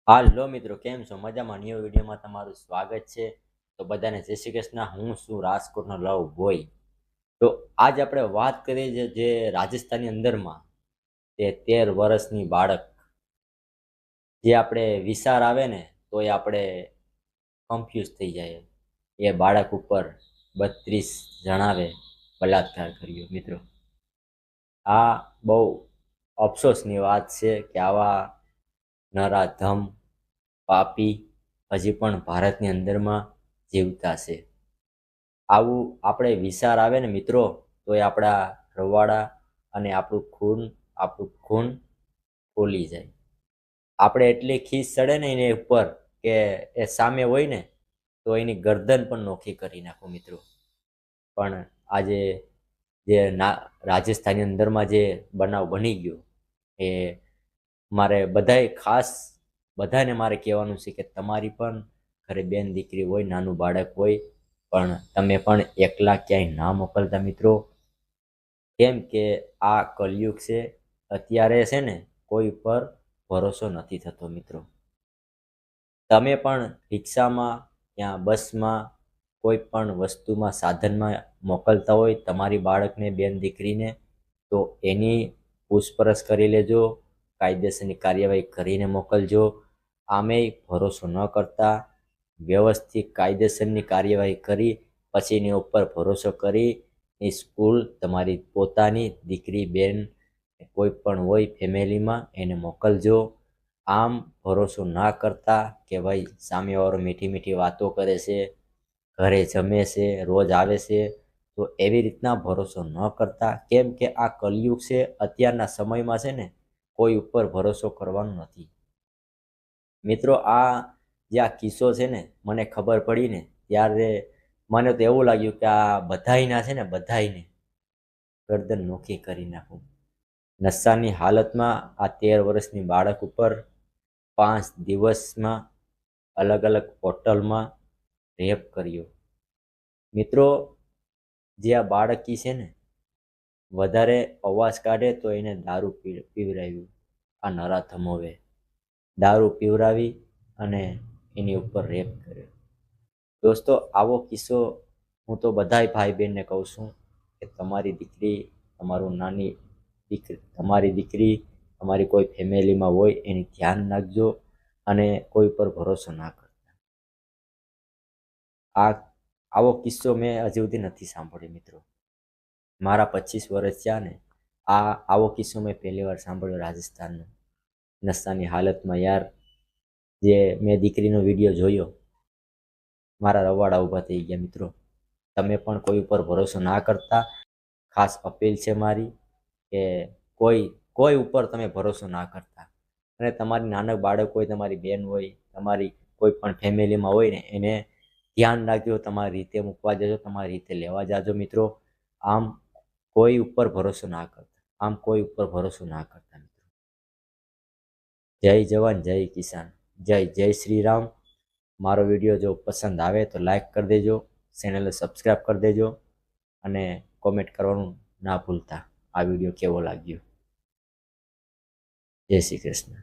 હાલો મિત્રો, કેમ છો? મજામાં? ન્યૂ વિડીયોમાં તમારું સ્વાગત છે. તો બધાને જય શ્રી કૃષ્ણ. હું છું રાજકોટનો લવ બોય. તો આજ આપણે વાત કરીએ જે રાજસ્થાનની અંદરમાં તે 13 વર્ષની બાળક જે આપણે વિચાર આવે ને તો એ આપણે કન્ફ્યુઝ થઈ જાય. એ બાળક ઉપર 32 જણાવે બલાત્કાર કર્યો. મિત્રો, આ બહુ અફસોસની વાત છે કે આવા નરાધમ પાપી હજી પણ ભારતની અંદરમાં જીવતા છે. આવું આપણે વિચાર આવે ને મિત્રો તો એ આપણા રવાડા અને આપણું ખૂન ખોલી જાય. આપણે એટલી ખીસ ચડે ને એની ઉપર કે એ સામે હોય ને તો એની ગરદન પણ નોખી કરી નાખો મિત્રો. પણ આજે જે રાજસ્થાનની અંદરમાં જે બનાવ બની ગયો એ મારે બધાને મારે કહેવાનું છે કે તમારી પણ ઘરે બેન દીકરી હોય, નાનું બાળક હોય, પણ તમે પણ એકલા ક્યાંય ના મોકલતા મિત્રો. કેમ કે આ કલયુગ છે. અત્યારે છે ને કોઈ પર ભરોસો નથી થતો મિત્રો. તમે પણ રિક્ષામાં યા બસમાં કોઈ પણ વસ્તુમાં સાધનમાં મોકલતા હોય તમારી બાળકને બેન દીકરીને તો એની પૂછપરછ કરી લેજો, કાયદેસરની કાર્યવાહી કરીને મોકલજો. આમેય ભરોસો ન કરતા વ્યવસ્થિત કાયદેસરની કાર્યવાહી કરી પછી એની ઉપર ભરોસો કરી એ સ્કૂલ તમારી પોતાની દીકરી બેન કોઈ પણ હોય ફેમિલીમાં એને મોકલજો. આમ ભરોસો ના કરતા કે ભાઈ સામેવાળો મીઠી મીઠી વાતો કરે છે, ઘરે જમે છે, રોજ આવે છે, તો એવી રીતના ભરોસો ન કરતા. કેમ કે આ કલયુગ છે. અત્યારના સમયમાં છે ને કોઈ ઉપર ભરોસો કરવાનો નથી મિત્રો. જે આ કિસ્સો છે ને મને ખબર પડી ને ત્યારે મને તો એવું લાગ્યું કે આ બધાયના છે ને બધાયને ગરદન નોખી કરી નાખું. નશાની હાલતમાં આ 13 વર્ષની બાળક ઉપર 5 દિવસમાં અલગ અલગ હોટલમાં રેપ કર્યો. મિત્રો, જે આ બાળકી છે ને વધારે અવાજ કાઢે તો એને દારૂ પીવરાવ્યું. આ નરાધમોએ દારૂ પીવરાવી અને એની ઉપર રેપ કર્યો. દોસ્તો, આવો કિસ્સો હું તો બધાય ભાઈ બહેનને કહું છું કે તમારી દીકરી, તમારી દીકરી તમારી કોઈ ફેમિલીમાં હોય એની ધ્યાન રાખજો અને કોઈ પર ભરોસો ના કરતા. આવો કિસ્સો મેં હજી સુધી નથી સાંભળ્યો મિત્રો. મારા 25 વર્ષ થયા ને આવો કિસ્સો મેં પહેલી વાર સાંભળ્યો રાજસ્થાનનો. નશાની હાલતમાં યાર, જે મેં દીકરીનો વિડીયો જોયો મારા રવાડા ઊભા થઈ ગયા મિત્રો. તમે પણ કોઈ ઉપર ભરોસો ના કરતા. ખાસ અપીલ છે મારી કે કોઈ ઉપર તમે ભરોસો ના કરતા. અને તમારી નાનક બાળક હોય, તમારી બેન હોય, તમારી કોઈ પણ ફેમિલીમાં હોય ને એને ધ્યાન રાખજો. તમારી રીતે મૂકવા જજો, તમારી રીતે લેવા જાજો મિત્રો. આમ કોઈ ઉપર ભરોસો ના કરતા મિત્રો. જય જવાન, જય કિસાન, જય શ્રી રામ. મારો વિડીયો જો પસંદ આવે તો લાઈક કરી દેજો, ચેનલને સબસ્ક્રાઈબ કરી દેજો અને કોમેન્ટ કરવાનું ના ભૂલતા આ વિડીયો કેવો લાગ્યો. જય શ્રી કૃષ્ણ.